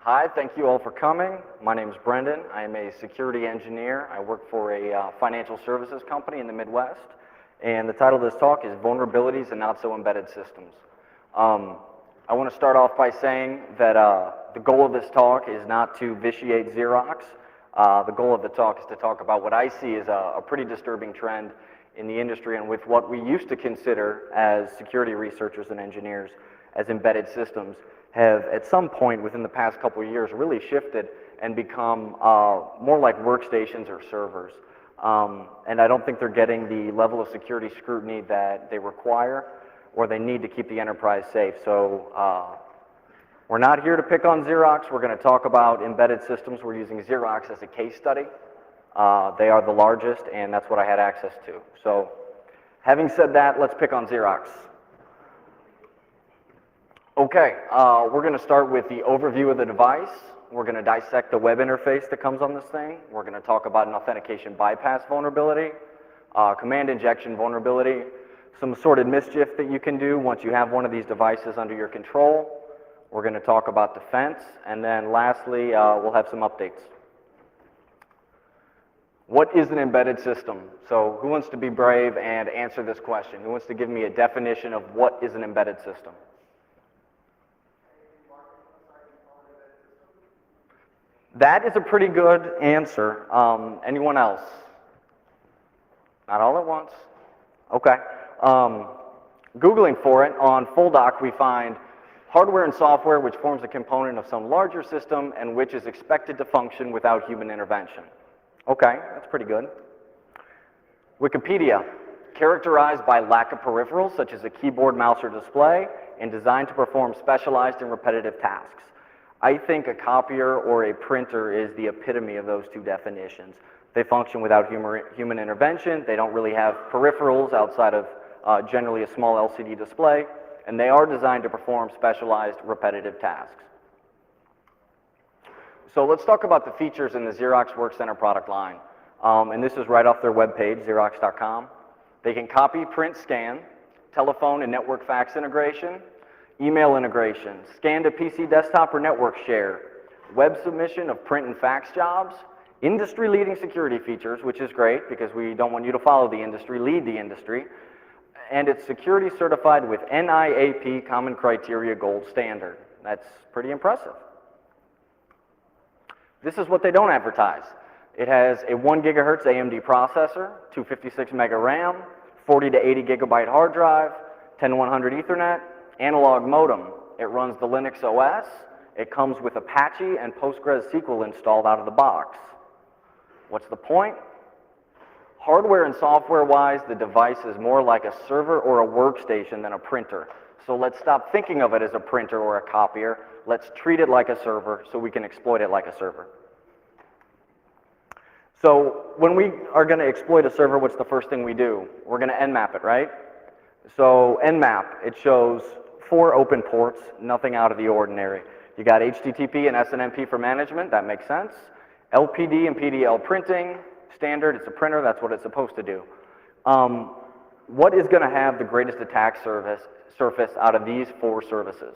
Hi, thank you all for coming. My name is Brendan. I am a security engineer. I work for a financial services company in the Midwest. And the title of this talk is Vulnerabilities and Not So Embedded Systems. I want to start off by saying that the goal of this talk is not to vitiate Xerox. The goal of the talk is to talk about what I see as a pretty disturbing trend in the industry and with what we used to consider as security researchers and engineers as embedded systems have at some point within the past couple of years really shifted and become more like workstations or servers. And I don't think they're getting the level of security scrutiny that they require or they need to keep the enterprise safe. So we're not here to pick on Xerox. We're going to talk about embedded systems. We're using Xerox as a case study. They are the largest, and that's what I had access to. So having said that, let's pick on Xerox. Okay, we're going to start with the overview of the device. We're going to dissect the web interface that comes on this thing. We're going to talk about an authentication bypass vulnerability, command injection vulnerability, some assorted mischief that you can do once you have one of these devices under your control. We're going to talk about defense, and then lastly, we'll have some updates. What is an embedded system? So who wants to be brave and answer this question? Who wants to give me a definition of what is an embedded system? That is a pretty good answer. Anyone else? Not all at once. Okay. Googling for it, on FullDoc we find hardware and software which forms a component of some larger system and which is expected to function without human intervention. Okay, that's pretty good. Wikipedia, characterized by lack of peripherals such as a keyboard, mouse, or display, and designed to perform specialized and repetitive tasks. I think a copier or a printer is the epitome of those two definitions. They function without human intervention. They don't really have peripherals outside of generally a small LCD display, and they are designed to perform specialized repetitive tasks. So let's talk about the features in the Xerox Workcenter product line. And this is right off their webpage, Xerox.com. They can copy, print, scan, telephone and network fax integration, email integration, scan to PC desktop or network share, web submission of print and fax jobs, industry-leading security features, which is great because we don't want you to follow the industry, lead the industry, and it's security certified with NIAP Common Criteria Gold Standard. That's pretty impressive. This is what they don't advertise. It has a 1 gigahertz AMD processor, 256 mega RAM, 40 to 80 gigabyte hard drive, 10100 Ethernet, analog modem. It runs the Linux OS. It comes with Apache and PostgreSQL installed out of the box. What's the point? Hardware and software-wise, the device is more like a server or a workstation than a printer. So let's stop thinking of it as a printer or a copier. Let's treat it like a server so we can exploit it like a server. So when we are going to exploit a server, what's the first thing we do? We're going to nmap it, right? So nmap, it shows 4 open ports, nothing out of the ordinary. You got HTTP and SNMP for management, that makes sense. LPD and PDL printing, standard, it's a printer, that's what it's supposed to do. What is going to have the greatest attack surface out of these 4 services?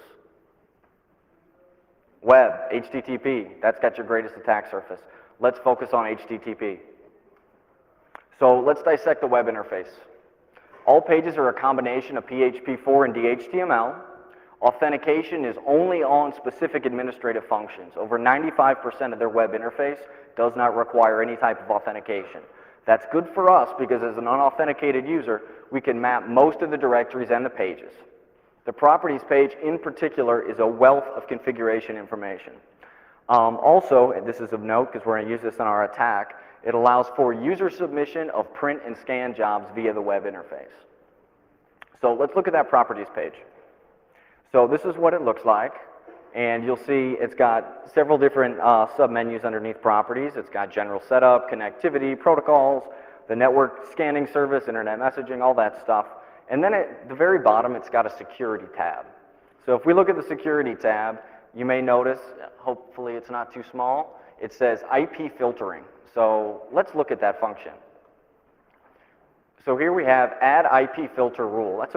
Web, HTTP, that's got your greatest attack surface. Let's focus on HTTP. So let's dissect the web interface. All pages are a combination of PHP4 and DHTML. Authentication is only on specific administrative functions. Over 95% of their web interface does not require any type of authentication. That's good for us because as an unauthenticated user, we can map most of the directories and the pages. The properties page in particular is a wealth of configuration information. Also, and this is of note because we're going to use this in our attack, it allows for user submission of print and scan jobs via the web interface. So let's look at that properties page. So this is what it looks like, and you'll see it's got several different submenus underneath properties. It's got general setup, connectivity, protocols, the network scanning service, internet messaging, all that stuff. And then at the very bottom, it's got a security tab. So if we look at the security tab, you may notice, hopefully it's not too small, it says IP filtering. So let's look at that function. So here we have add IP filter rule. That's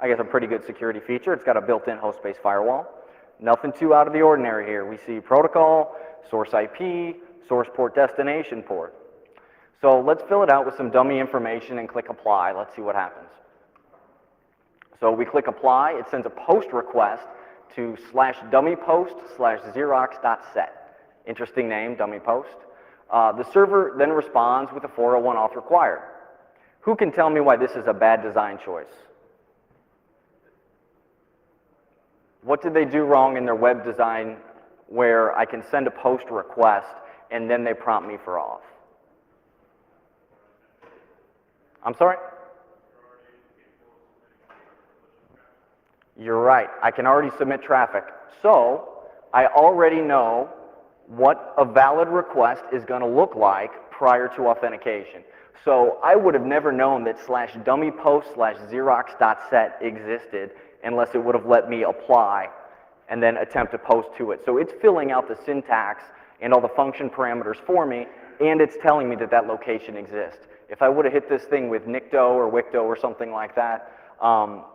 I guess a pretty good security feature. It's got a built-in host-based firewall. Nothing too out of the ordinary here. We see protocol, source IP, source port, destination port. So let's fill it out with some dummy information and click apply. Let's see what happens. So we click apply, it sends a post request to /dummypost/xerox.set. Interesting name, dummy post. The server then responds with a 401 auth required. Who can tell me why this is a bad design choice? What did they do wrong in their web design where I can send a post request and then they prompt me for auth? I'm sorry? You're right. I can already submit traffic. So I already know what a valid request is going to look like prior to authentication. So I would have never known that /dummypost/xerox.set existed unless it would have let me apply and then attempt to post to it. So it's filling out the syntax and all the function parameters for me, and it's telling me that that location exists. If I would have hit this thing with Nicto or Wicto or something like that,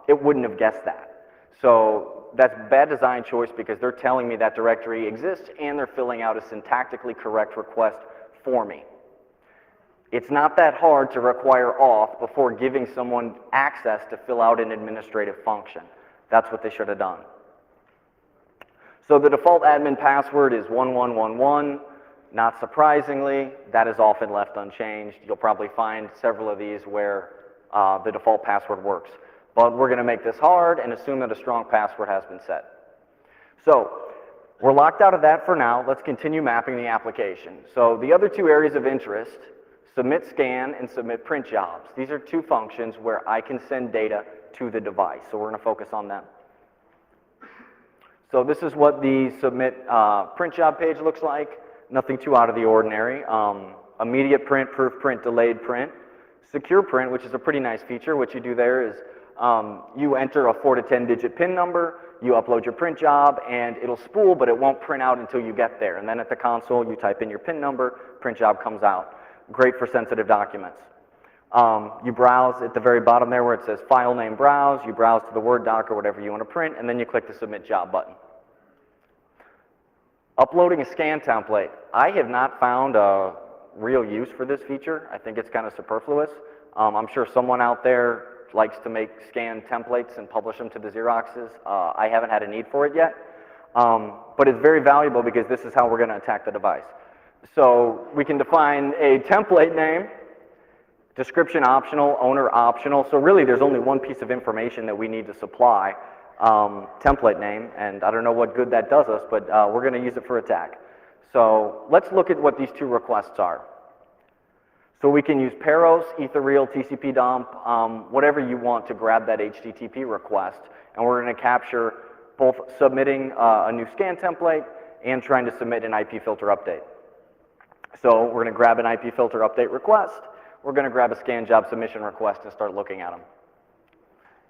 it wouldn't have guessed that. So that's bad design choice because they're telling me that directory exists and they're filling out a syntactically correct request for me. It's not that hard to require auth before giving someone access to fill out an administrative function. That's what they should have done. So the default admin password is 1111. Not surprisingly, that is often left unchanged. You'll probably find several of these where the default password works. But we're going to make this hard and assume that a strong password has been set. So we're locked out of that for now. Let's continue mapping the application. So the other two areas of interest, submit scan and submit print jobs. These are two functions where I can send data to the device. So we're going to focus on them. So this is what the submit print job page looks like. Nothing too out of the ordinary. Immediate print, proof print, delayed print. Secure print, which is a pretty nice feature. What you do there is you enter a 4 to 10 digit PIN number, you upload your print job, and it'll spool, but it won't print out until you get there. And then at the console, you type in your PIN number, print job comes out. Great for sensitive documents. You browse at the very bottom there where it says file name browse, you browse to the Word doc or whatever you want to print, and then you click the submit job button. Uploading a scan template. I have not found a real use for this feature. I think it's kind of superfluous. I'm sure someone out there likes to make scan templates and publish them to the Xeroxes. I haven't had a need for it yet, but it's very valuable because this is how we're going to attack the device. So we can define a template name, description optional, owner optional. So really there's only one piece of information that we need to supply, template name, and I don't know what good that does us, but we're going to use it for attack. So let's look at what these two requests are. So we can use Peros, Ethereal, TCP dump, whatever you want to grab that HTTP request, and we're going to capture both submitting a new scan template and trying to submit an IP filter update. So we're going to grab an IP filter update request, we're going to grab a scan job submission request and start looking at them.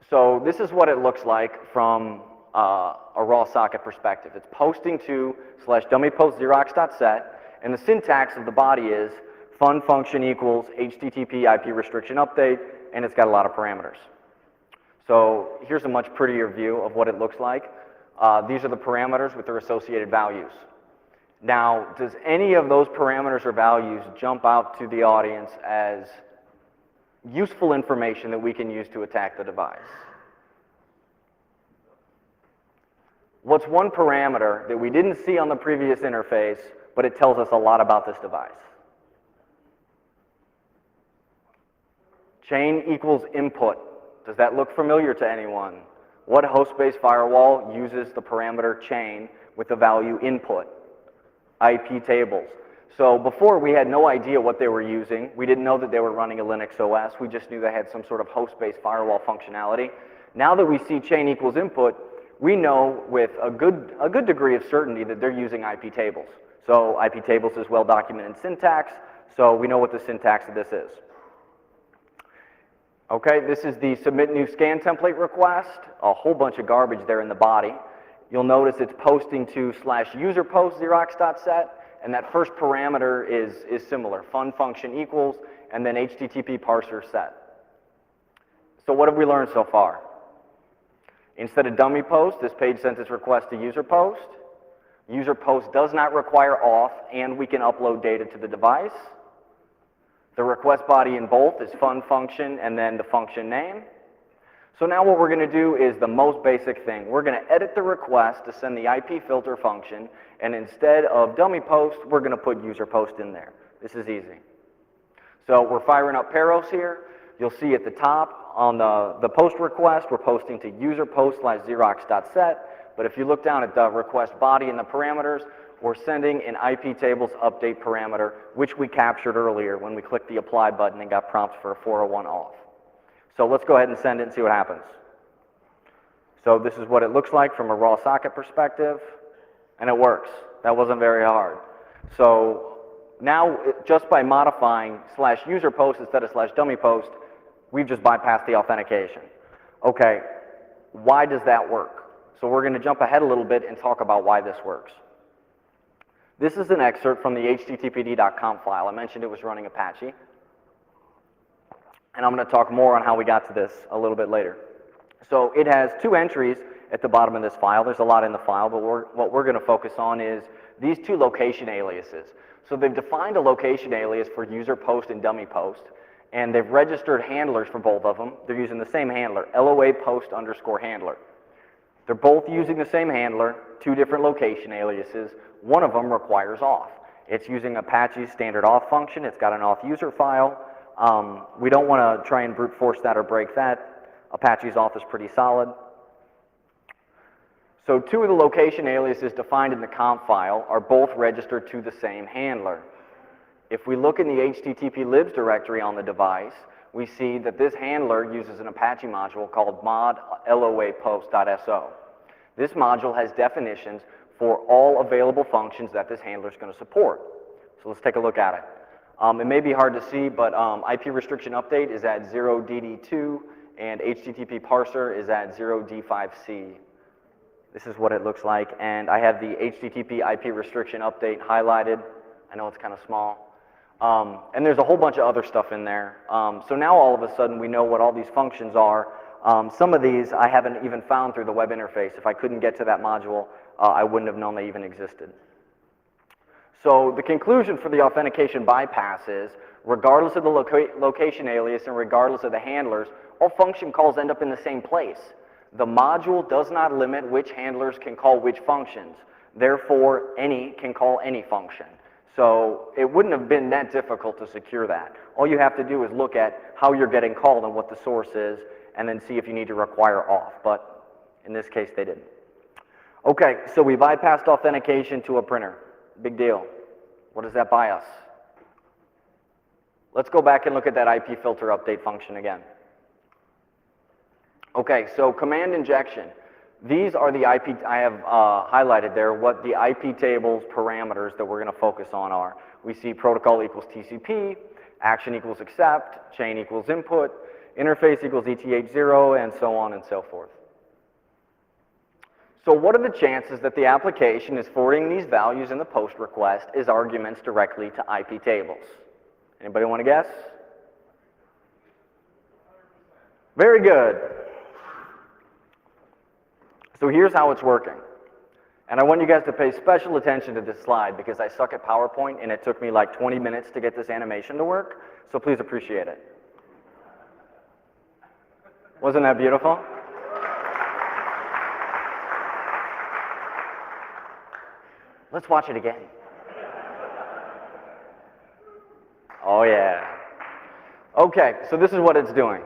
So this is what it looks like from a raw socket perspective. It's posting to /dummypost/xerox.set, and the syntax of the body is fun function equals HTTP IP restriction update, and it's got a lot of parameters. So here's a much prettier view of what it looks like. These are the parameters with their associated values. Now, does any of those parameters or values jump out to the audience as useful information that we can use to attack the device? What's one parameter that we didn't see on the previous interface, but it tells us a lot about this device? Chain equals input. Does that look familiar to anyone? What host-based firewall uses the parameter chain with the value input? IP tables. So before we had no idea what they were using. We didn't know that they were running a Linux OS. We just knew they had some sort of host-based firewall functionality. Now that we see chain equals input, we know with a good degree of certainty that they're using IP tables. So IP tables is well documented syntax, so we know what the syntax of this is. Okay, this is the submit new scan template request, a whole bunch of garbage there in the body. You'll notice it's posting to /userpost/xerox.set, and that first parameter is similar, fun function equals, and then HTTP parser set. So what have we learned so far? Instead of dummy post, this page sends its request to user post. User post does not require auth, and we can upload data to the device. The request body in both is fun function and then the function name. So now what we're going to do is the most basic thing. We're going to edit the request to send the IP filter function, and instead of dummy post, we're going to put user post in there. This is easy. So we're firing up Peros here. You'll see at the top on the post request, we're posting to user post/xerox.set. But if you look down at the request body and the parameters, we're sending an IP tables update parameter, which we captured earlier when we clicked the apply button and got prompts for a 401 auth. So let's go ahead and send it and see what happens. So this is what it looks like from a raw socket perspective, and it works. That wasn't very hard. So now, just by modifying /user post instead of /dummy post, we've just bypassed the authentication. Okay, why does that work? So we're going to jump ahead a little bit and talk about why this works. This is an excerpt from the httpd.conf file. I mentioned it was running Apache. And I'm going to talk more on how we got to this a little bit later. So it has two entries at the bottom of this file. There's a lot in the file, but what we're going to focus on is these two location aliases. So they've defined a location alias for user post and dummy post, and they've registered handlers for both of them. They're using the same handler, LOA post_handler. They're both using the same handler, two different location aliases. One of them requires auth. It's using Apache's standard auth function. It's got an auth user file. We don't want to try and brute force that or break that. Apache's auth is pretty solid. So two of the location aliases defined in the conf file are both registered to the same handler. If we look in the HTTP libs directory on the device, we see that this handler uses an Apache module called mod LOA post.so. This module has definitions for all available functions that this handler is going to support. So let's take a look at it. It may be hard to see, but IP restriction update is at 0DD2 and HTTP parser is at 0D5C. This is what it looks like, and I have the HTTP IP restriction update highlighted. I know it's kind of small. And there's a whole bunch of other stuff in there. So now all of a sudden we know what all these functions are. Some of these I haven't even found through the web interface. If I couldn't get to that module, I wouldn't have known they even existed. So the conclusion for the authentication bypass is, regardless of the location alias and regardless of the handlers, all function calls end up in the same place. The module does not limit which handlers can call which functions. Therefore, any can call any function. So it wouldn't have been that difficult to secure that. All you have to do is look at how you're getting called and what the source is, and then see if you need to require auth. But in this case, they didn't. Okay, so we bypassed authentication to a printer. Big deal. What does that buy us? Let's go back and look at that IP filter update function again. Okay, so command injection. These are the IP, I have highlighted there, what the IP tables parameters that we're going to focus on are. We see protocol equals TCP, action equals accept, chain equals input, interface equals ETH0, and so on and so forth. So what are the chances that the application is forwarding these values in the post request as arguments directly to IP tables? Anybody want to guess? Very good. So here's how it's working. And I want you guys to pay special attention to this slide because I suck at PowerPoint and it took me like 20 minutes to get this animation to work, so please appreciate it. Wasn't that beautiful? Let's watch it again. Oh yeah. Okay, so this is what it's doing.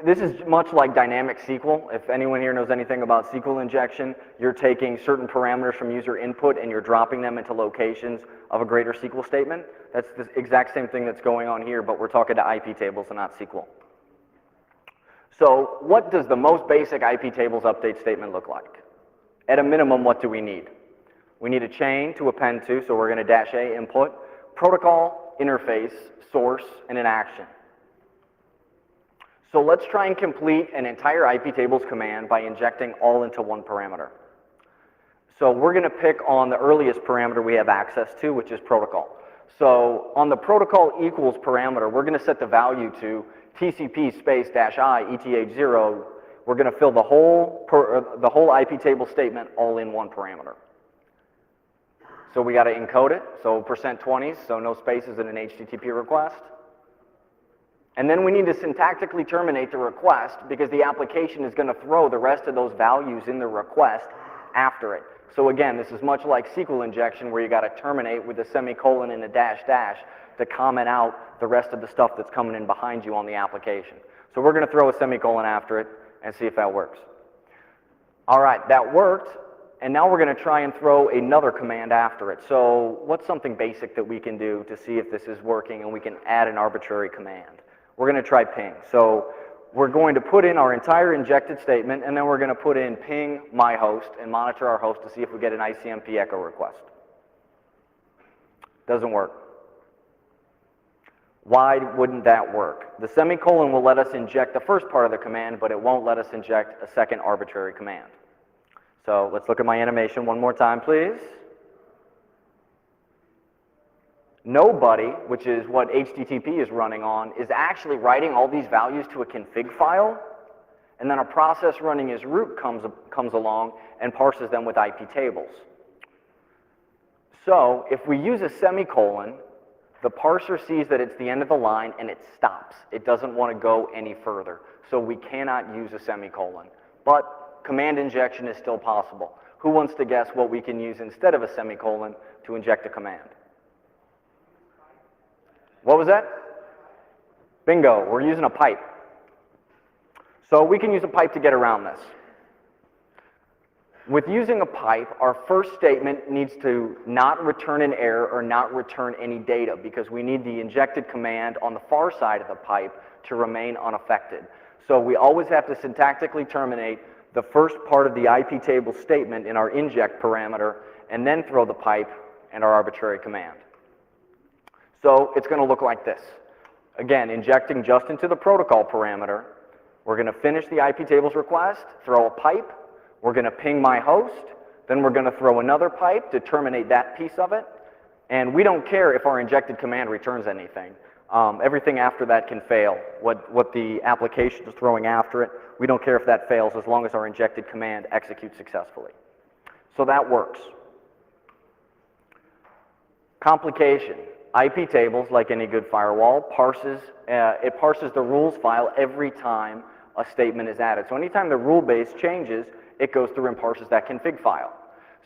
This is much like dynamic SQL. If anyone here knows anything about SQL injection, you're taking certain parameters from user input and you're dropping them into locations of a greater SQL statement. That's the exact same thing that's going on here, but we're talking to IP tables and not SQL. So what does the most basic IP tables update statement look like? At a minimum, what do we need? We need a chain to append to, so we're going to -a input, protocol, interface, source, and an action. So let's try and complete an entire IP tables command by injecting all into one parameter. So we're going to pick on the earliest parameter we have access to, which is protocol. So on the protocol equals parameter, we're going to set the value to TCP space -i ETH0 we're going to fill the whole IP table statement all in one parameter. So we got to encode it, so %20s, so no spaces in an HTTP request. And then we need to syntactically terminate the request because the application is going to throw the rest of those values in the request after it. So again, this is much like SQL injection where you got to terminate with a semicolon and a dash dash to comment out the rest of the stuff that's coming in behind you on the application. So we're going to throw a semicolon after it and see if that works. All right, that worked, and now we're going to try and throw another command after it. So what's something basic that we can do to see if this is working and we can add an arbitrary command? We're going to try ping. So we're going to put in our entire injected statement, and then we're going to put in ping my host and monitor our host to see if we get an ICMP echo request. Doesn't work. Why wouldn't that work? The semicolon will let us inject the first part of the command, but it won't let us inject a second arbitrary command. So let's look at my animation one more time, please. Nobody, which is what HTTP is running on, is actually writing all these values to a config file, and then a process running as root comes along and parses them with IP tables. So if we use a semicolon, the parser sees that it's the end of the line and it stops. It doesn't want to go any further. So we cannot use a semicolon. But command injection is still possible. Who wants to guess what we can use instead of a semicolon to inject a command? What was that? Bingo, we're using a pipe. So we can use a pipe to get around this. With using a pipe, our first statement needs to not return an error or not return any data because we need the injected command on the far side of the pipe to remain unaffected. So we always have to syntactically terminate the first part of the IP table statement in our inject parameter and then throw the pipe and our arbitrary command. So it's going to look like this. Again, injecting just into the protocol parameter. We're going to finish the IP tables request, throw a pipe. We're going to ping my host, then we're going to throw another pipe to terminate that piece of it, and we don't care if our injected command returns anything. Everything after that can fail. What the application is throwing after it, we don't care if that fails as long as our injected command executes successfully. So that works. Complication. IP tables, like any good firewall, parses the rules file every time a statement is added. So anytime the rule base changes, it goes through and parses that config file.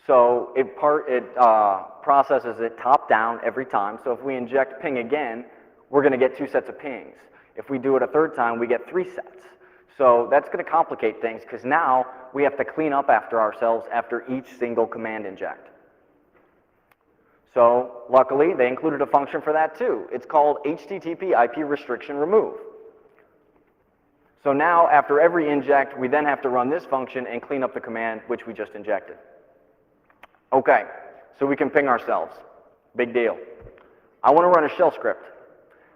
So it processes it top down every time. So if we inject ping again, we're going to get 2 sets of pings. If we do it a third time, we get 3 sets. So that's going to complicate things because now we have to clean up after ourselves after each single command inject. So luckily, they included a function for that too. It's called HTTP IP restriction remove. So now, after every inject, we then have to run this function and clean up the command which we just injected. Okay, so we can ping ourselves. Big deal. I want to run a shell script.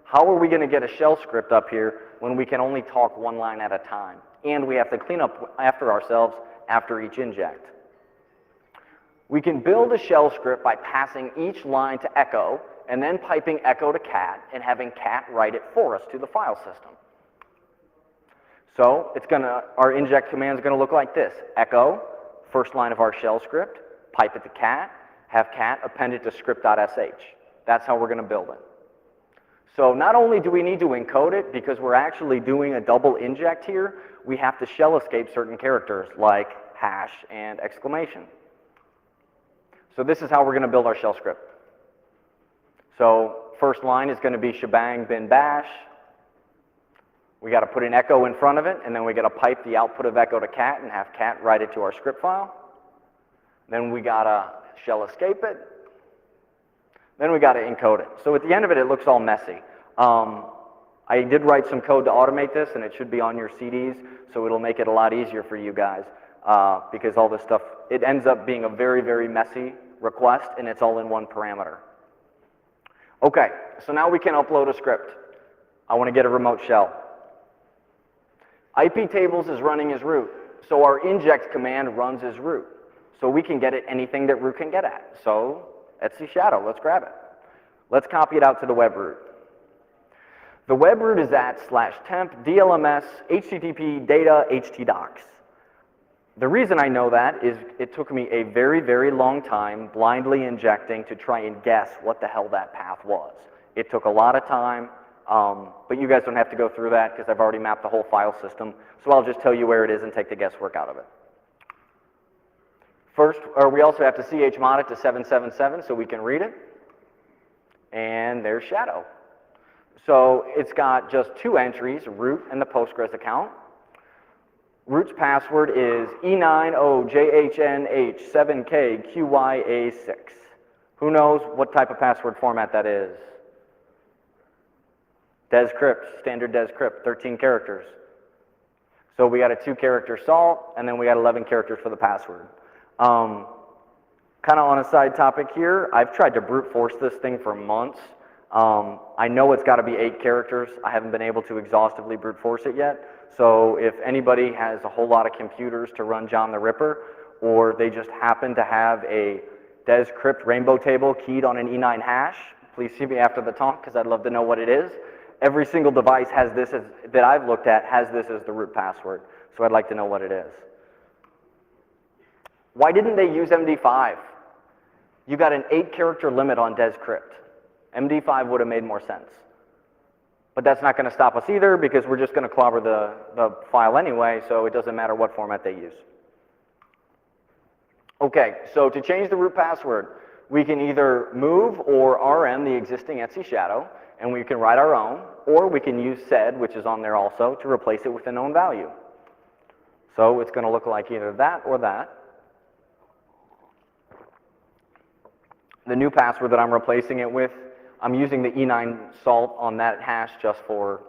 How are we going to get a shell script up here when we can only talk one line at a time? And we have to clean up after ourselves after each inject. We can build a shell script by passing each line to echo and then piping echo to cat and having cat write it for us to the file system. So our inject command is going to look like this. Echo, first line of our shell script, pipe it to cat, have cat append it to script.sh. That's how we're going to build it. So not only do we need to encode it, because we're actually doing a double inject here, we have to shell escape certain characters like hash and exclamation. So this is how we're going to build our shell script. So first line is going to be shebang bin bash. We got to put an echo in front of it, and then we got to pipe the output of echo to cat and have cat write it to our script file. Then we got to shell escape it. Then we got to encode it. So at the end of it, it looks all messy. I did write some code to automate this, and it should be on your CDs, so it'll make it a lot easier for you guys because all this stuff, it ends up being a very, very messy request, and it's all in one parameter. Okay, so now we can upload a script. I want to get a remote shell. IP tables is running as root, so our inject command runs as root. So we can get it anything that root can get at. So etc shadow, let's grab it. Let's copy it out to the web root. The web root is at /temp dlms http data htdocs. The reason I know that is it took me a very, very long time blindly injecting to try and guess what the hell that path was. It took a lot of time, but you guys don't have to go through that because I've already mapped the whole file system, so I'll just tell you where it is and take the guesswork out of it. First, we also have to chmod it to 777 so we can read it. And there's Shadow. So it's got just 2 entries, root and the Postgres account. Root's password is E9OJHNH7KQYA6. Who knows what type of password format that is? Descrypt, standard Descrypt, 13 characters. So we got a 2-character salt, and then we got 11 characters for the password. Kind of on a side topic here, I've tried to brute force this thing for months. I know it's got to be 8 characters. I haven't been able to exhaustively brute force it yet. So if anybody has a whole lot of computers to run John the Ripper, or they just happen to have a Descrypt rainbow table keyed on an E9 hash, please see me after the talk because I'd love to know what it is. Every single device has this that I've looked at has this as the root password. So I'd like to know what it is. Why didn't they use MD5? You got an 8-character limit on Descrypt. MD5 would have made more sense. But that's not going to stop us either because we're just going to clobber the file anyway, so it doesn't matter what format they use. Okay, so to change the root password, we can either move or RM the existing Etsy Shadow, and we can write our own, or we can use sed, which is on there also, to replace it with a known value. So it's going to look like either that or that. The new password that I'm replacing it with, I'm using the E9 salt on that hash just for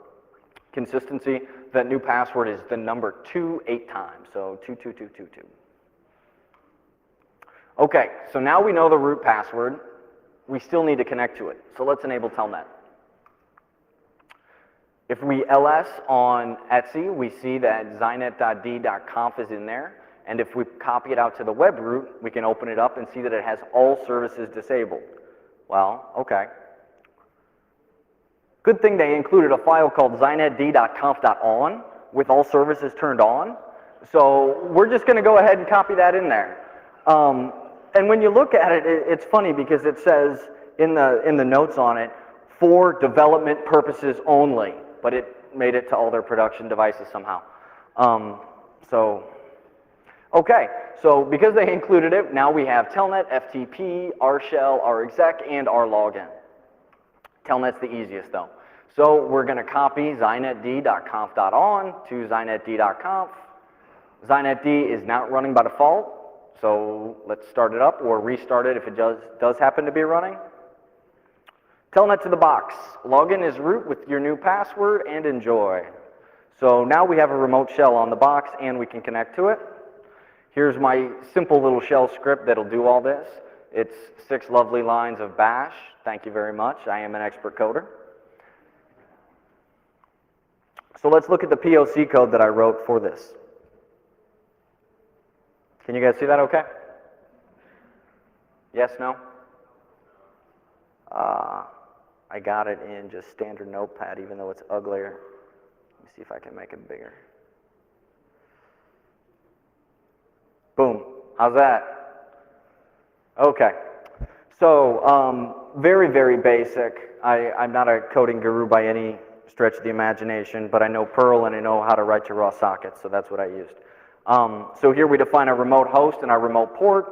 consistency. That new password is the number 2 8 times, so 22222. Okay, so now we know the root password. We still need to connect to it, so let's enable Telnet. If we ls on Etsy, we see that zynet.d.conf is in there, and if we copy it out to the web root, we can open it up and see that it has all services disabled. Well, okay. Good thing they included a file called zynetd.conf.on with all services turned on. So we're just going to go ahead and copy that in there. And when you look at it, it's funny because it says in the notes on it, for development purposes only, but it made it to all their production devices somehow. Okay, so because they included it, now we have telnet, FTP, rshell, rexec, and rlogin. Telnet's the easiest though. So we're going to copy zynetd.conf.on to zynetd.conf. Zynetd is not running by default, so let's start it up or restart it if it does happen to be running. Telnet to the box. Login as root with your new password and enjoy. So now we have a remote shell on the box and we can connect to it. Here's my simple little shell script that'll do all this. It's 6 lovely lines of bash. Thank you very much. I am an expert coder. So let's look at the POC code that I wrote for this. Can you guys see that okay? Yes, no? I got it in just standard notepad even though it's uglier. Let me see if I can make it bigger. Boom. How's that? Okay. So, very, very basic. I'm not a coding guru by any stretch of the imagination, but I know Perl and I know how to write to raw sockets, so that's what I used. So here we define our remote host and our remote port.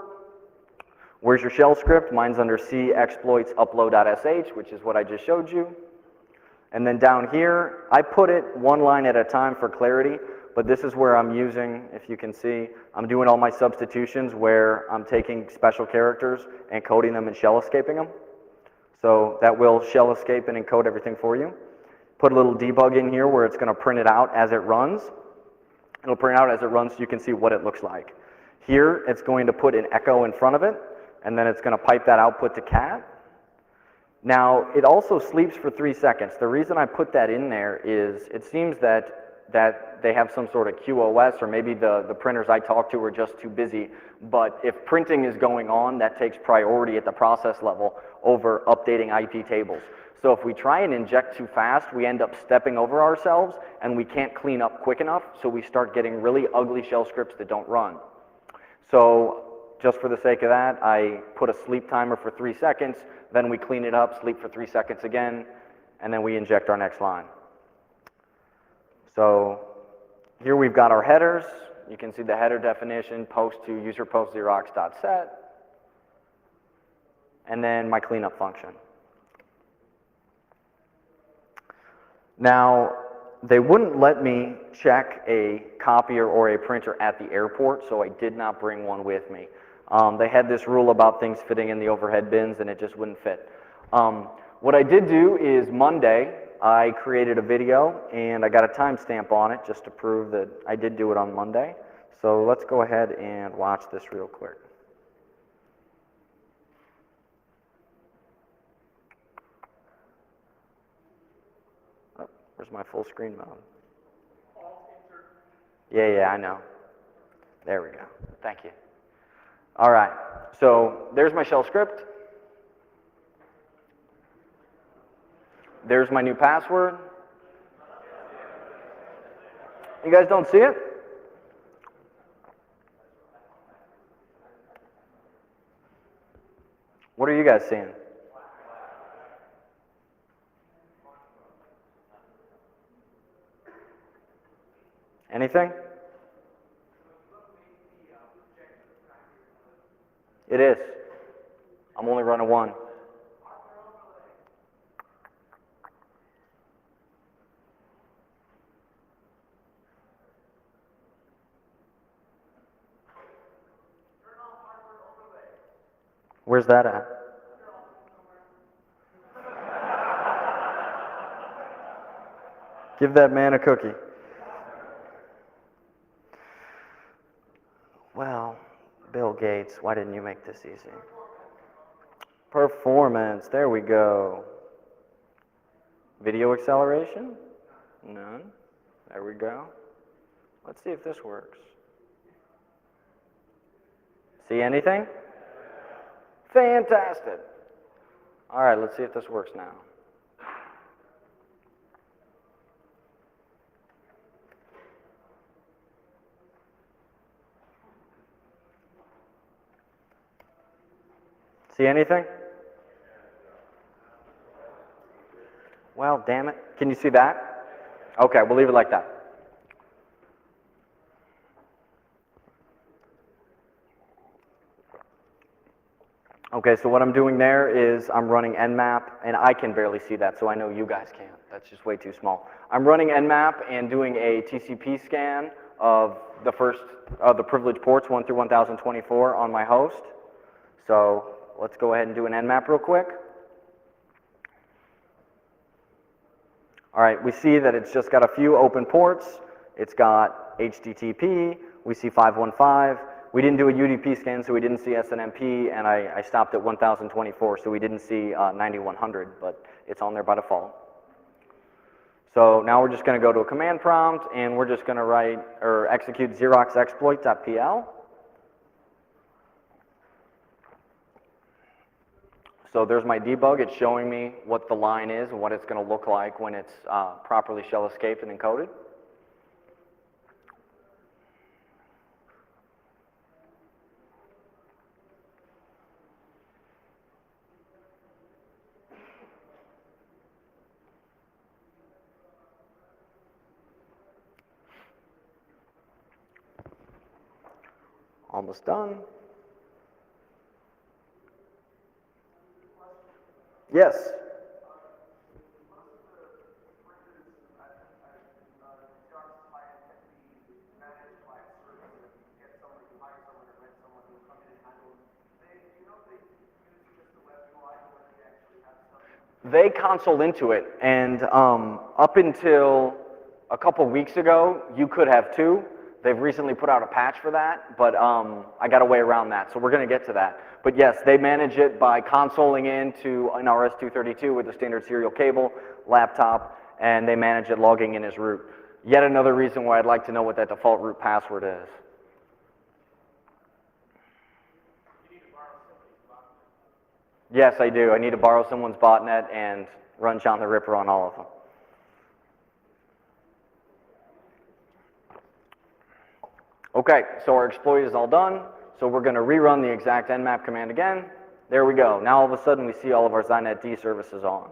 Where's your shell script? Mine's under C exploits upload.sh, which is what I just showed you. And then down here, I put it one line at a time for clarity, but this is where I'm using, if you can see, I'm doing all my substitutions where I'm taking special characters and coding them and shell escaping them. So that will shell escape and encode everything for you. Put a little debug in here where it's going to print it out as it runs. It'll print out as it runs so you can see what it looks like. Here, it's going to put an echo in front of it, and then it's going to pipe that output to cat. Now, it also sleeps for 3 seconds. The reason I put that in there is it seems that they have some sort of QoS, or maybe the printers I talk to are just too busy, but if printing is going on, that takes priority at the process level over updating IP tables. So if we try and inject too fast, we end up stepping over ourselves and we can't clean up quick enough, so we start getting really ugly shell scripts that don't run. So just for the sake of that, I put a sleep timer for 3 seconds, then we clean it up, sleep for 3 seconds again, and then we inject our next line. So here we've got our headers. You can see the header definition, post to user post Xerox.set, and then my cleanup function. Now, they wouldn't let me check a copier or a printer at the airport, so I did not bring one with me. They had this rule about things fitting in the overhead bins, and it just wouldn't fit. What I did do is Monday, I created a video, and I got a timestamp on it just to prove that I did do it on Monday. So let's go ahead and watch this real quick. Oh, where's my full screen mode? Yeah, I know. There we go. Thank you. All right, so there's my shell script. There's my new password. You guys don't see it? What are you guys seeing? Anything? It is. I'm only running one. Where's that at? Give that man a cookie. Well, Bill Gates, why didn't you make this easy? Performance, there we go. Video acceleration? None. There we go. Let's see if this works. See anything? Fantastic. All right, let's see if this works now. See anything? Well, damn it. Can you see that? Okay, we'll leave it like that. Okay, so what I'm doing there is I'm running Nmap, and I can barely see that, so I know you guys can't. That's just way too small. I'm running Nmap and doing a TCP scan of the first of the privileged ports 1 through 1024 on my host. So let's go ahead and do an Nmap real quick. All right, we see that it's just got a few open ports. It's got HTTP, we see 515. We didn't do a UDP scan, so we didn't see SNMP, and I stopped at 1024, so we didn't see 9100, but it's on there by default. So now we're just going to go to a command prompt, and we're just going to write or execute Xerox exploit.pl. So there's my debug. It's showing me what the line is and what it's going to look like when it's properly shell escaped and encoded. Almost done. Yes. They console into it, and up until a couple weeks ago, you could have two. They've recently put out a patch for that, but I got a way around that, so we're going to get to that. But yes, they manage it by consoling into an RS-232 with a standard serial cable, laptop, and they manage it logging in as root. Yet another reason why I'd like to know what that default root password is. Yes, I do. I need to borrow someone's botnet, and run John the Ripper on all of them. Okay, so our exploit is all done. So we're going to rerun the exact nmap command again. There we go. Now all of a sudden we see all of our Zynet D services on.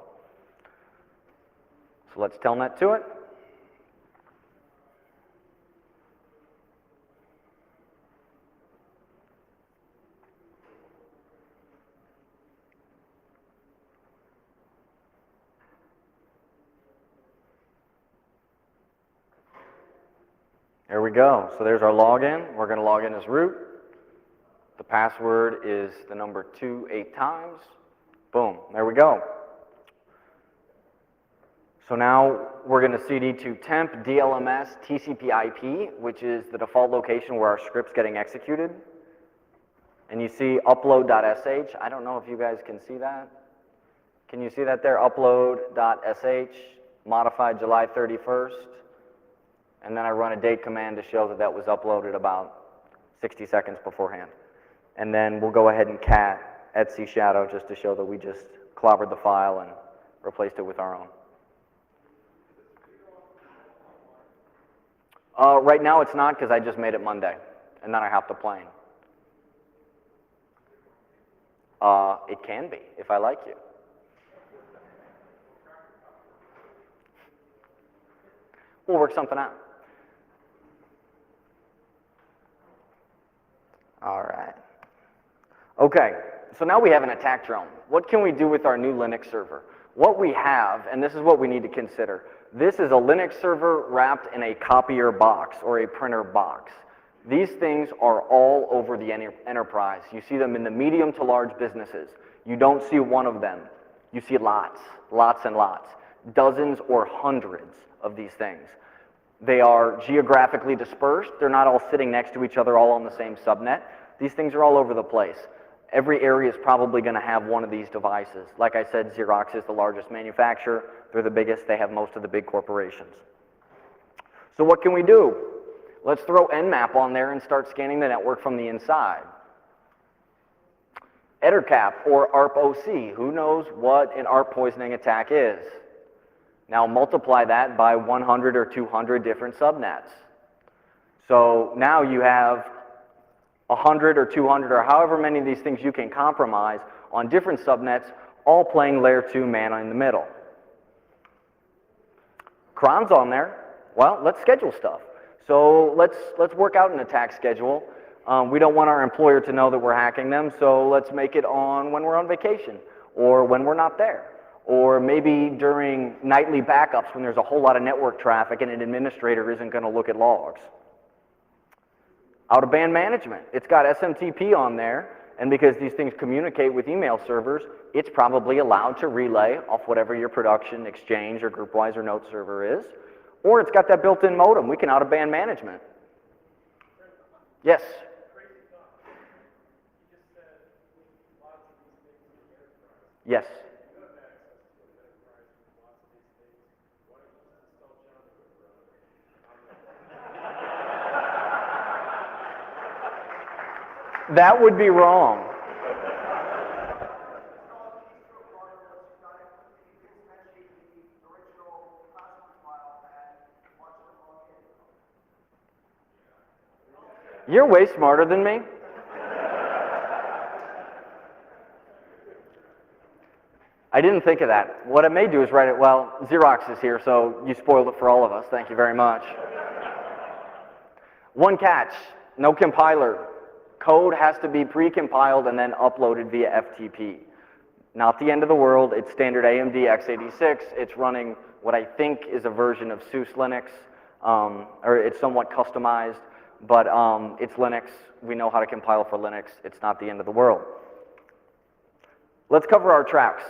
So let's telnet to it. There we go. So there's our login. We're going to log in as root. The password is the number 2 8 times. Boom. There we go. So now we're going to cd to temp dlms tcp/ip, which is the default location where our script's getting executed. And you see upload.sh. I don't know if you guys can see that. Can you see that there? Upload.sh, modified July 31st. And then I run a date command to show that that was uploaded about 60 seconds beforehand. And then we'll go ahead and cat etc shadow just to show that we just clobbered the file and replaced it with our own. Right now it's not because I just made it Monday, and then I hopped the plane. It can be, if I like you. We'll work something out. All right. Okay, so now we have an attack drone. What can we do with our new Linux server? What we have, and this is what we need to consider, this is a Linux server wrapped in a copier box or a printer box. These things are all over the enterprise. You see them in the medium to large businesses. You don't see one of them. You see lots, lots and lots, dozens or hundreds of these things. They are geographically dispersed. They're not all sitting next to each other all on the same subnet. These things are all over the place. Every area is probably going to have one of these devices. Like I said, Xerox is the largest manufacturer. They're the biggest. They have most of the big corporations. So what can we do? Let's throw nmap on there and start scanning the network from the inside. Ettercap or ARP-OC. Who knows what an ARP poisoning attack is? Now multiply that by 100 or 200 different subnets. So now you have 100 or 200 or however many of these things you can compromise on different subnets, all playing layer 2 man in the middle. Cron's on there. Well, let's schedule stuff. So let's work out an attack schedule. We don't want our employer to know that we're hacking them, so let's make it on when we're on vacation or when we're not there. Or maybe during nightly backups when there's a whole lot of network traffic and an administrator isn't going to look at logs. Out-of-band management. It's got SMTP on there, and because these things communicate with email servers, it's probably allowed to relay off whatever your production, exchange, or groupwise or note server is. Or it's got that built-in modem. We can out-of-band management. Yes? Yes. That would be wrong. You're way smarter than me. I didn't think of that. What I may do is write it, well, Xerox is here, so you spoiled it for all of us. Thank you very much. One catch, no compiler. Code has to be pre-compiled and then uploaded via FTP. Not the end of the world. It's standard AMD x86. It's running what I think is a version of SUSE Linux, or it's somewhat customized, but it's Linux. We know how to compile for Linux. It's not the end of the world. Let's cover our tracks.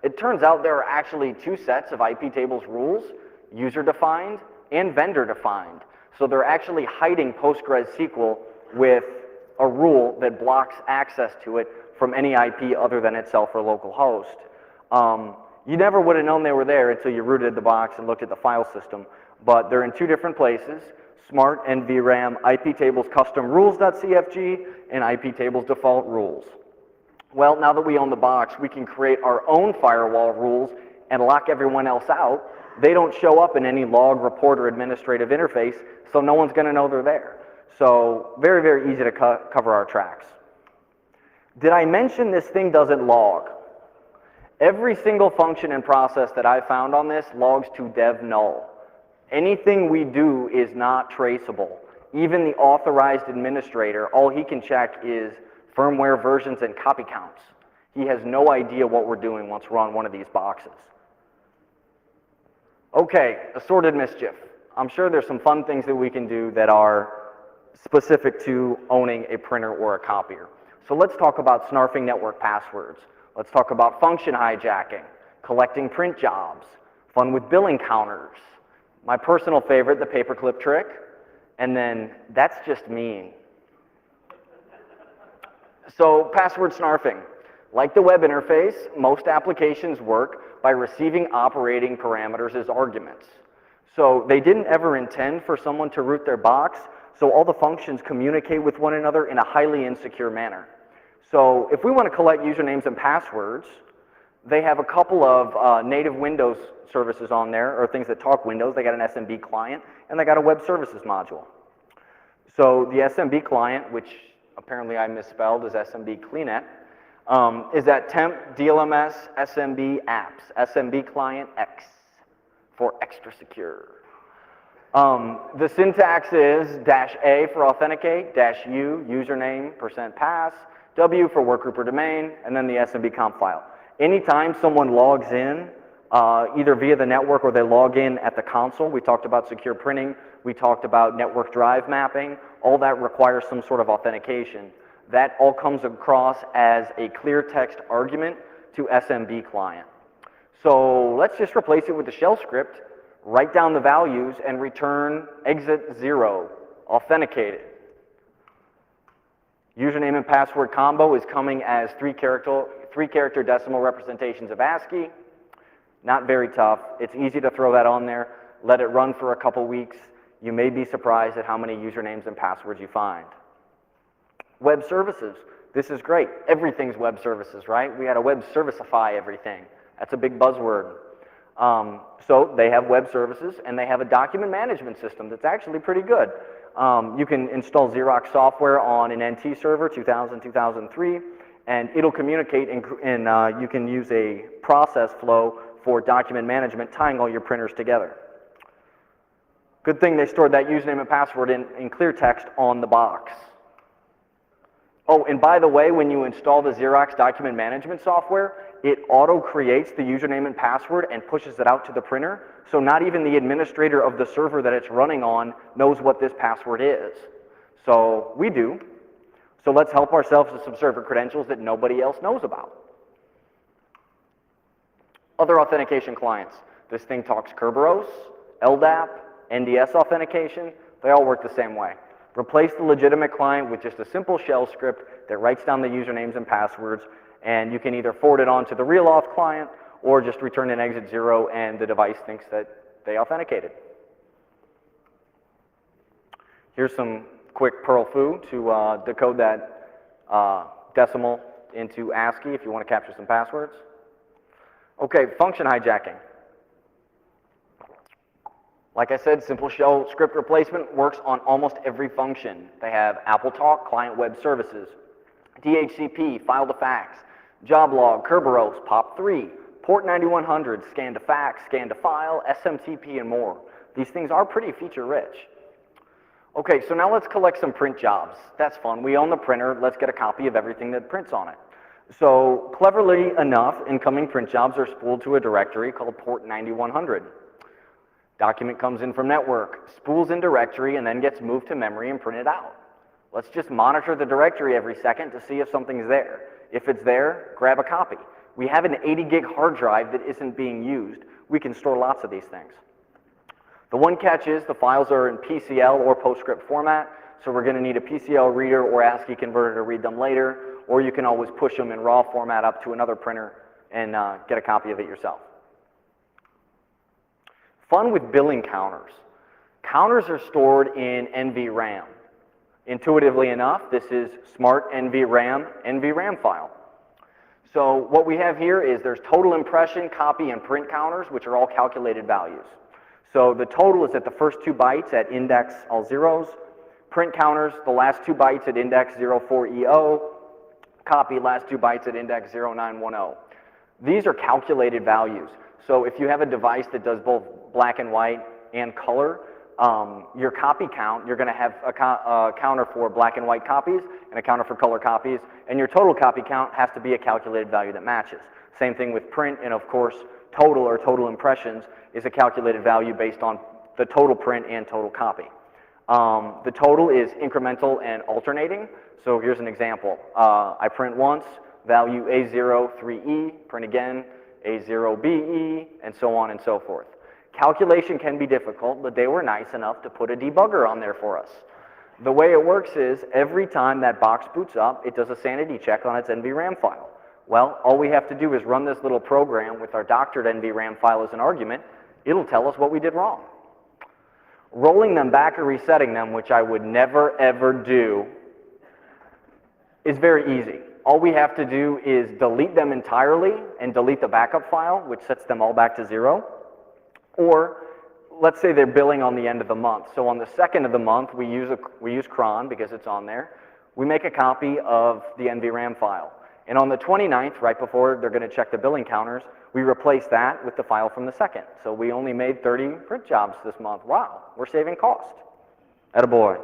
It turns out there are actually two sets of IP tables rules, user-defined and vendor-defined. So they're actually hiding PostgreSQL with a rule that blocks access to it from any IP other than itself or localhost. You never would have known they were there until you rooted the box and looked at the file system, but they're in two different places, smart and VRAM, IP tables custom rules.cfg and IP tables default rules. Well, now that we own the box, we can create our own firewall rules and lock everyone else out, they don't show up in any log, report, or administrative interface, so no one's going to know they're there. So very, very easy to cover our tracks. Did I mention this thing doesn't log? Every single function and process that I found on this logs to dev null. Anything we do is not traceable. Even the authorized administrator, all he can check is firmware versions and copy counts. He has no idea what we're doing once we're on one of these boxes. Okay, assorted mischief. I'm sure there's some fun things that we can do that are specific to owning a printer or a copier. So let's talk about snarfing network passwords. Let's talk about function hijacking, collecting print jobs, fun with billing counters. My personal favorite, the paperclip trick, and then that's just mean. So password snarfing. Like the web interface, most applications work by receiving operating parameters as arguments. So they didn't ever intend for someone to root their box, so all the functions communicate with one another in a highly insecure manner. So if we want to collect usernames and passwords, they have a couple of native Windows services on there, or things that talk Windows. They got an SMB client, and they got a web services module. So the SMB client, which apparently I misspelled as SMB CleanNet, is that temp DLMS SMB apps, SMB client X for extra secure. The syntax is -A for authenticate, -U, username, %pass, W for workgroup or domain, and then the SMB comp file. Anytime someone logs in, either via the network or they log in at the console, we talked about secure printing, we talked about network drive mapping, all that requires some sort of authentication. That all comes across as a clear text argument to SMB client. So let's just replace it with the shell script, write down the values, and return exit 0, authenticated. Username and password combo is coming as three-character decimal representations of ASCII. Not very tough. It's easy to throw that on there. Let it run for a couple weeks. You may be surprised at how many usernames and passwords you find. Web services. This is great. Everything's web services, right? We got to web servicify everything. That's a big buzzword. So they have web services, and they have a document management system that's actually pretty good. You can install Xerox software on an NT server, 2000, 2003, and it'll communicate, and you can use a process flow for document management, tying all your printers together. Good thing they stored that username and password in clear text on the box. Oh, and by the way, when you install the Xerox document management software, it auto-creates the username and password and pushes it out to the printer, so not even the administrator of the server that it's running on knows what this password is. So we do. So let's help ourselves with some server credentials that nobody else knows about. Other authentication clients. This thing talks Kerberos, LDAP, NDS authentication. They all work the same way. Replace the legitimate client with just a simple shell script that writes down the usernames and passwords, and you can either forward it on to the real auth client or just return an exit 0 and the device thinks that they authenticated. Here's some quick Perl foo to decode that decimal into ASCII if you want to capture some passwords. Okay, function hijacking. Like I said, simple shell script replacement works on almost every function. They have AppleTalk, client web services, DHCP, file to fax, job log, Kerberos, POP3, port 9100, scan to fax, scan to file, SMTP, and more. These things are pretty feature rich. Okay, so now let's collect some print jobs. That's fun. We own the printer. Let's get a copy of everything that prints on it. So cleverly enough, incoming print jobs are spooled to a directory called port 9100. Document comes in from network, spools in directory, and then gets moved to memory and printed out. Let's just monitor the directory every second to see if something's there. If it's there, grab a copy. We have an 80 gig hard drive that isn't being used. We can store lots of these things. The one catch is the files are in PCL or PostScript format, so we're going to need a PCL reader or ASCII converter to read them later, or you can always push them in RAW format up to another printer and get a copy of it yourself. Fun with billing counters. Counters are stored in NVRAM. Intuitively enough, this is smart NVRAM file. So what we have here is there's total impression, copy, and print counters, which are all calculated values. So the total is at the first 2 bytes at index all zeros. Print counters, the last 2 bytes at index 04EO. Copy, last 2 bytes at index 0910. These are calculated values. So if you have a device that does both black and white and color, your copy count, you're going to have a counter for black and white copies and a counter for color copies, and your total copy count has to be a calculated value that matches. Same thing with print, and of course, total or total impressions is a calculated value based on the total print and total copy. The total is incremental and alternating. So here's an example. I print once, value A0 3E, print again, A0 BE, and so on and so forth. Calculation can be difficult, but they were nice enough to put a debugger on there for us. The way it works is every time that box boots up, it does a sanity check on its NVRAM file. Well, all we have to do is run this little program with our doctored NVRAM file as an argument. It'll tell us what we did wrong. Rolling them back or resetting them, which I would never ever do, is very easy. All we have to do is delete them entirely and delete the backup file, which sets them all back to 0. Or let's say they're billing on the end of the month. So on the 2nd of the month, we use cron because it's on there. We make a copy of the NVRAM file. And on the 29th, right before they're going to check the billing counters, we replace that with the file from the 2nd. So we only made 30 print jobs this month. Wow, we're saving cost. Attaboy.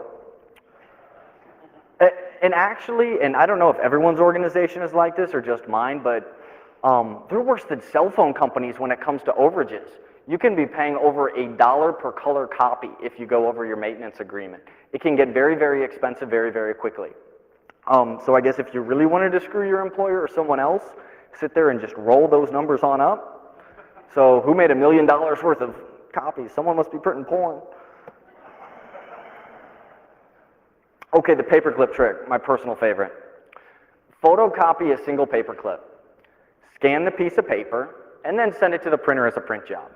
And actually, and I don't know if everyone's organization is like this or just mine, but they're worse than cell phone companies when it comes to overages. You can be paying over $1 per color copy if you go over your maintenance agreement. It can get very, very expensive very, very quickly. So I guess if you really wanted to screw your employer or someone else, sit there and just roll those numbers on up. So who made $1 million worth of copies? Someone must be printing porn. Okay, the paperclip trick, my personal favorite. Photocopy a single paperclip. Scan the piece of paper, and then send it to the printer as a print job.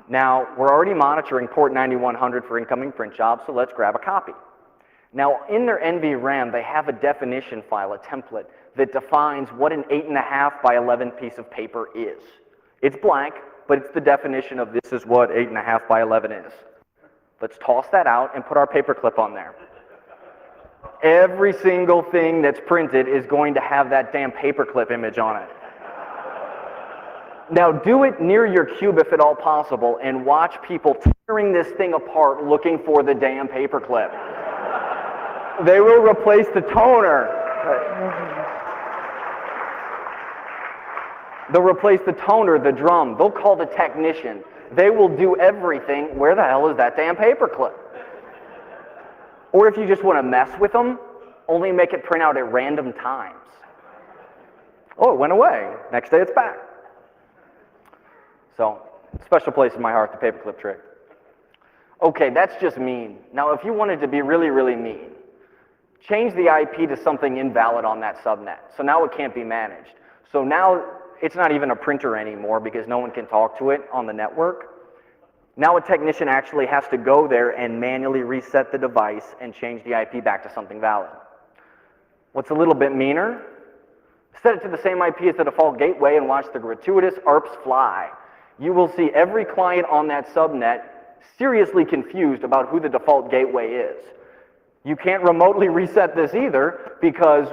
Now, we're already monitoring port 9100 for incoming print jobs, so let's grab a copy. Now, in their NVRAM, they have a definition file, a template, that defines what an 8.5 by 11 piece of paper is. It's blank, but it's the definition of this is what 8.5 by 11 is. Let's toss that out and put our paperclip on there. Every single thing that's printed is going to have that damn paperclip image on it. Now do it near your cube if at all possible and watch people tearing this thing apart looking for the damn paperclip. They will replace the toner. They'll replace the toner, the drum. They'll call the technician. They will do everything. Where the hell is that damn paperclip? Or if you just want to mess with them, only make it print out at random times. Oh, it went away. Next day it's back. So, special place in my heart, the paperclip trick. Okay, that's just mean. Now, if you wanted to be really, really mean, change the IP to something invalid on that subnet. So now it can't be managed. So now it's not even a printer anymore because no one can talk to it on the network. Now a technician actually has to go there and manually reset the device and change the IP back to something valid. What's a little bit meaner? Set it to the same IP as the default gateway and watch the gratuitous ARPs fly. You will see every client on that subnet seriously confused about who the default gateway is. You can't remotely reset this either because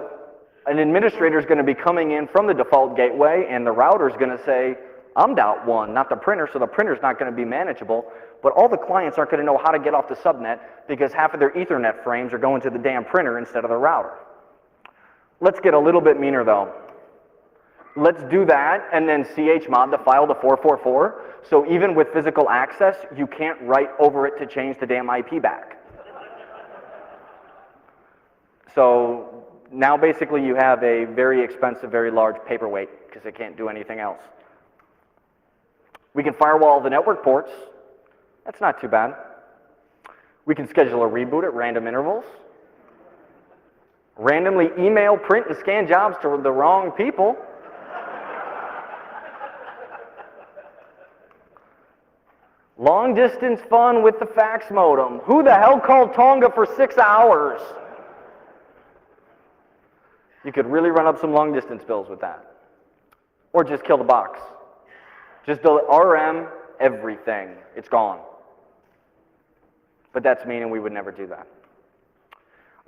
an administrator is going to be coming in from the default gateway and the router is going to say, I'm .1, not the printer, so the printer's not going to be manageable, but all the clients aren't going to know how to get off the subnet because half of their Ethernet frames are going to the damn printer instead of the router. Let's get a little bit meaner though. Let's do that and then chmod the file to 444, so even with physical access, you can't write over it to change the damn IP back. So now basically you have a very expensive, very large paperweight because it can't do anything else. We can firewall the network ports. That's not too bad. We can schedule a reboot at random intervals. Randomly email, print, and scan jobs to the wrong people. Long distance fun with the fax modem. Who the hell called Tonga for 6 hours? You could really run up some long distance bills with that. or just kill the box. Just delete RM, everything. It's gone. But that's mean and we would never do that.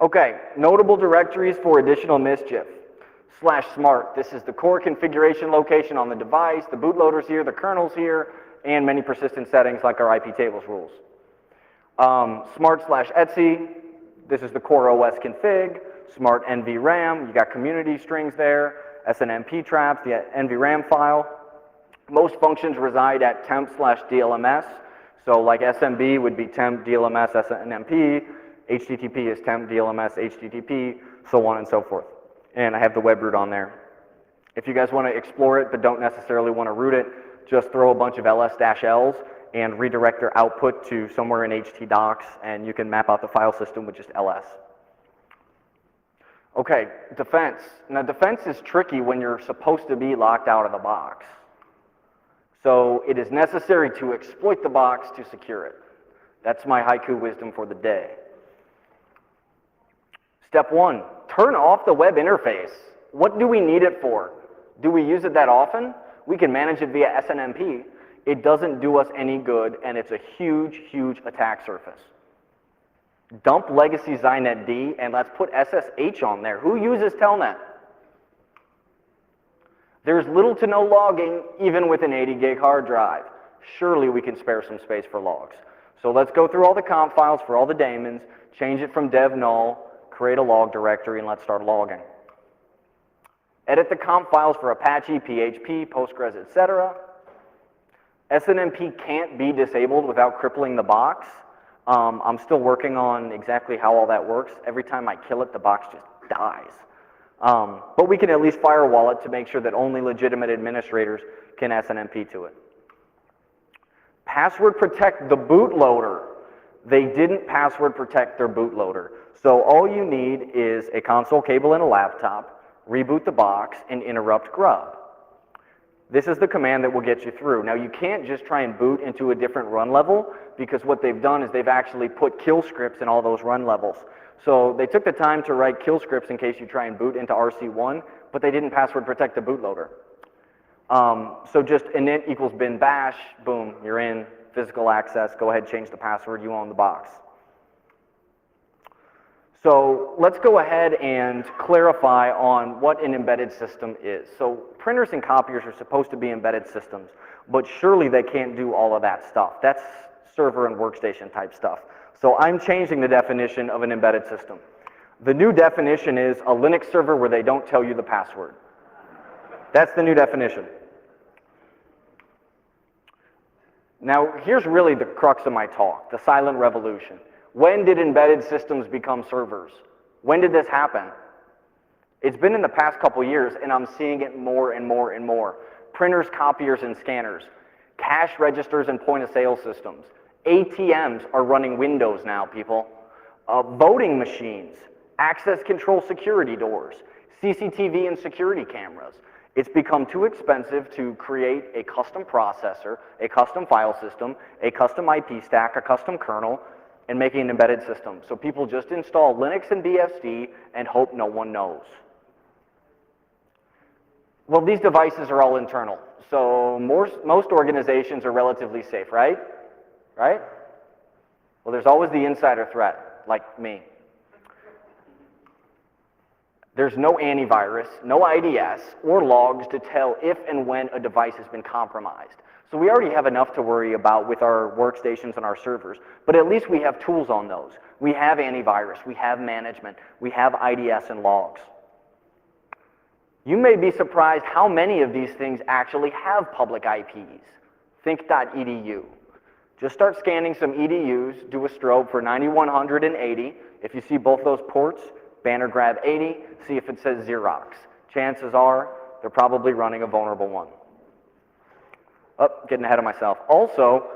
Okay, notable directories for additional mischief. /smart, this is the core configuration location on the device, the bootloader's here, the kernel's here, and many persistent settings like our IP tables rules. Smart/etc, this is the core OS config, smart NVRAM, you got community strings there, SNMP traps, the NVRAM file. Most functions reside at temp/DLMS, so like SMB would be temp, DLMS, SNMP, HTTP is temp, DLMS, HTTP, so on and so forth. And I have the web root on there. If you guys want to explore it but don't necessarily want to root it, just throw a bunch of ls-ls and redirect their output to somewhere in htdocs, and you can map out the file system with just ls. Okay, defense. Now defense is tricky when you're supposed to be locked out of the box. So it is necessary to exploit the box to secure it. That's my haiku wisdom for the day. Step 1, turn off the web interface. What do we need it for? Do we use it that often? We can manage it via SNMP. It doesn't do us any good, and it's a huge, huge attack surface. Dump legacy ZynetD, and let's put SSH on there. Who uses Telnet? There's little to no logging, even with an 80 gig hard drive. Surely we can spare some space for logs. So let's go through all the comp files for all the daemons, change it from dev null, create a log directory, and let's start logging. Edit the comp files for Apache, PHP, Postgres, etc. SNMP can't be disabled without crippling the box. I'm still working on exactly how all that works. Every time I kill it, the box just dies. But we can at least firewall it to make sure that only legitimate administrators can SNMP to it. Password protect the bootloader. They didn't password protect their bootloader. So all you need is a console cable and a laptop, reboot the box, and interrupt grub. This is the command that will get you through. Now you can't just try and boot into a different run level, because what they've done is they've actually put kill scripts in all those run levels. So they took the time to write kill scripts in case you try and boot into RC1, but they didn't password protect the bootloader. So just init equals bin bash, boom, you're in, physical access, go ahead, change the password, you own the box. So let's go ahead and clarify on what an embedded system is. So printers and copiers are supposed to be embedded systems, but surely they can't do all of that stuff. That's server and workstation type stuff. So I'm changing the definition of an embedded system. The new definition is a Linux server where they don't tell you the password. That's the new definition. Now, here's really the crux of my talk, the silent revolution. When did embedded systems become servers? When did this happen? It's been in the past couple years, and I'm seeing it more and more and more. Printers, copiers, and scanners, cash registers and point-of-sale systems. ATMs are running Windows now, people. Voting machines, access control security doors, CCTV and security cameras. It's become too expensive to create a custom processor, a custom file system, a custom IP stack, a custom kernel, and making an embedded system. So people just install Linux and BSD and hope no one knows. Well, these devices are all internal, so most organizations are relatively safe, right? Right? Well, there's always the insider threat, like me. There's no antivirus, no IDS, or logs to tell if and when a device has been compromised. So we already have enough to worry about with our workstations and our servers, but at least we have tools on those. We have antivirus, we have management, we have IDS and logs. You may be surprised how many of these things actually have public IPs. Think.edu. Just start scanning some EDUs, do a strobe for 9180. If you see both those ports, banner grab 80, see if it says Xerox. Chances are they're probably running a vulnerable one. Oh, getting ahead of myself. Also,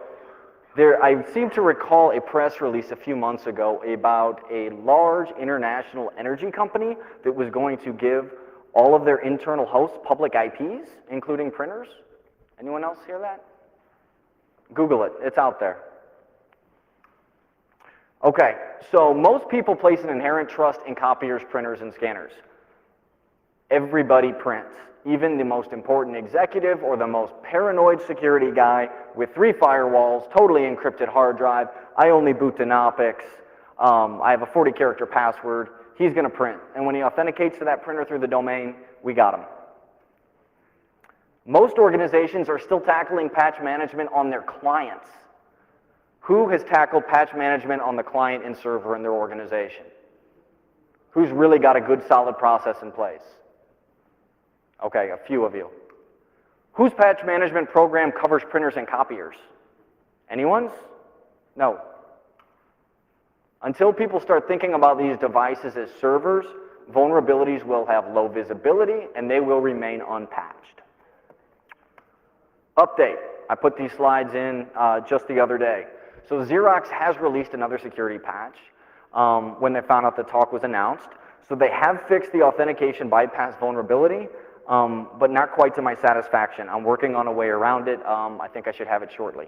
I seem to recall a press release a few months ago about a large international energy company that was going to give all of their internal hosts public IPs, including printers. Anyone else hear that? Google it, it's out there. Okay, so most people place an inherent trust in copiers, printers, and scanners. Everybody prints. Even the most important executive or the most paranoid security guy with 3 firewalls, totally encrypted hard drive, I only boot Dynamics, I have a 40-character password, he's going to print. And when he authenticates to that printer through the domain, we got him. Most organizations are still tackling patch management on their clients. Who has tackled patch management on the client and server in their organization? Who's really got a good, solid process in place? Okay, a few of you. Whose patch management program covers printers and copiers? Anyone's? No. Until people start thinking about these devices as servers, vulnerabilities will have low visibility and they will remain unpatched. Update. I put these slides in just the other day. So Xerox has released another security patch when they found out the talk was announced. So they have fixed the authentication bypass vulnerability, but not quite to my satisfaction. I'm working on a way around it. I think I should have it shortly.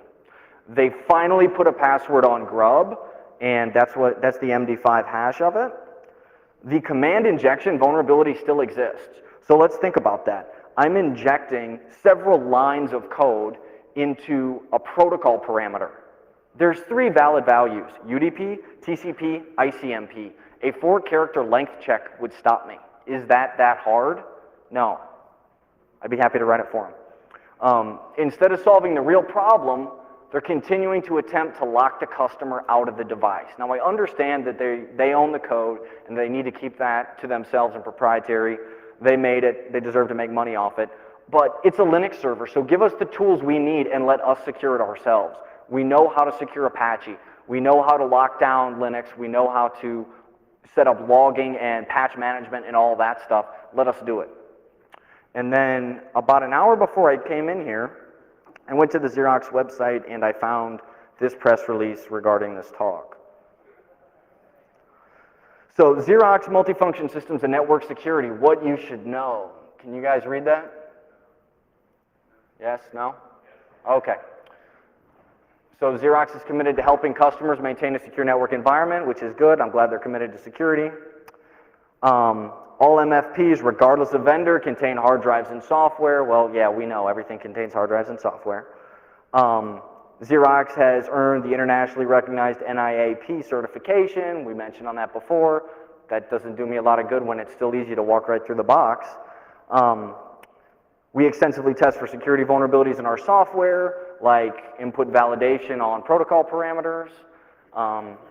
They finally put a password on Grub, and that's the MD5 hash of it. The command injection vulnerability still exists. So let's think about that. I'm injecting several lines of code into a protocol parameter. There's 3 valid values, UDP, TCP, ICMP. A 4-character length check would stop me. Is that hard? No. I'd be happy to write it for them. Instead of solving the real problem, they're continuing to attempt to lock the customer out of the device. Now, I understand that they own the code and they need to keep that to themselves and proprietary. They made it, they deserve to make money off it. But it's a Linux server, so give us the tools we need and let us secure it ourselves. We know how to secure Apache. We know how to lock down Linux. We know how to set up logging and patch management and all that stuff. Let us do it. And then about an hour before I came in here, I went to the Xerox website and I found this press release regarding this talk. So Xerox Multifunction Systems and Network Security, what you should know. Can you guys read that? Yes? No? Okay. So Xerox is committed to helping customers maintain a secure network environment, which is good. I'm glad they're committed to security. All MFPs, regardless of vendor, contain hard drives and software. Well, yeah, we know everything contains hard drives and software. Xerox has earned the internationally recognized NIAP certification. We mentioned on that before. That doesn't do me a lot of good when it's still easy to walk right through the box. We extensively test for security vulnerabilities in our software, like input validation on protocol parameters.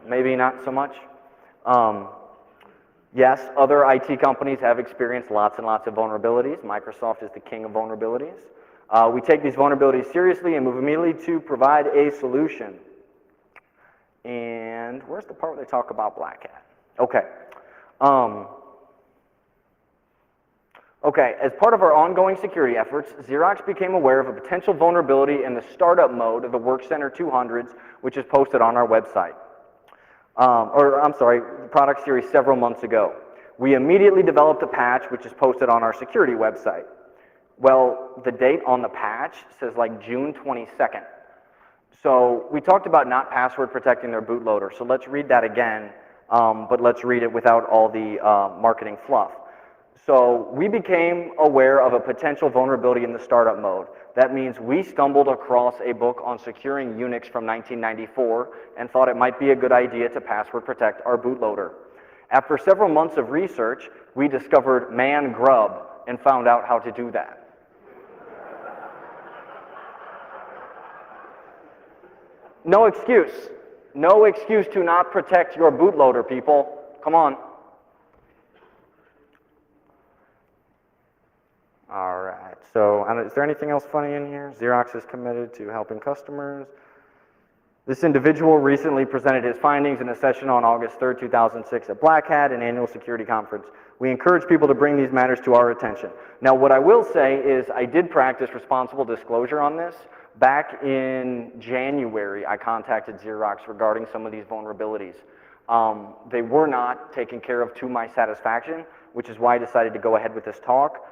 Maybe not so much. Yes, other IT companies have experienced lots and lots of vulnerabilities. Microsoft is the king of vulnerabilities. We take these vulnerabilities seriously and move immediately to provide a solution. And where's the part where they talk about Black Hat? Okay. Okay, as part of our ongoing security efforts, Xerox became aware of a potential vulnerability in the startup mode of the Workcenter 200s, which is posted on our website. The product series several months ago. We immediately developed a patch which is posted on our security website. Well, the date on the patch says like June 22nd. So we talked about not password protecting their bootloader, so let's read that again, but let's read it without all the marketing fluff. So we became aware of a potential vulnerability in the startup mode. That means we stumbled across a book on securing Unix from 1994 and thought it might be a good idea to password protect our bootloader. After several months of research, we discovered man grub and found out how to do that. No excuse. No excuse to not protect your bootloader, people. Come on. All right, so is there anything else funny in here? Xerox is committed to helping customers. This individual recently presented his findings in a session on August 3rd, 2006 at Black Hat, an annual security conference. We encourage people to bring these matters to our attention. Now, what I will say is I did practice responsible disclosure on this. Back in January, I contacted Xerox regarding some of these vulnerabilities. They were not taken care of to my satisfaction, which is why I decided to go ahead with this talk.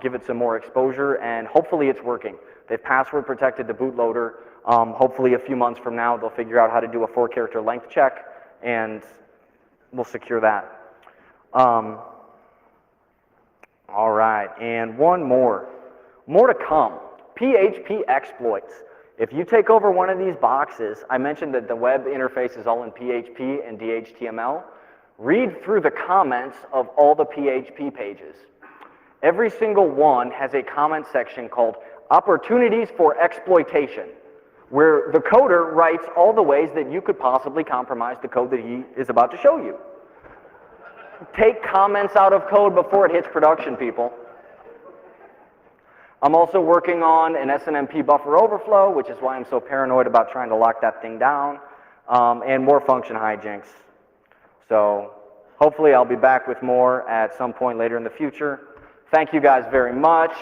Give it some more exposure, and hopefully it's working. They've password protected the bootloader. Hopefully a few months from now, they'll figure out how to do a 4-character length check, and we'll secure that. All right, and one more. More to come. PHP exploits. If you take over one of these boxes, I mentioned that the web interface is all in PHP and DHTML. Read through the comments of all the PHP pages. Every single one has a comment section called Opportunities for Exploitation, where the coder writes all the ways that you could possibly compromise the code that he is about to show you. Take comments out of code before it hits production, people. I'm also working on an SNMP buffer overflow, which is why I'm so paranoid about trying to lock that thing down, and more function hijinks. So hopefully I'll be back with more at some point later in the future. Thank you guys very much.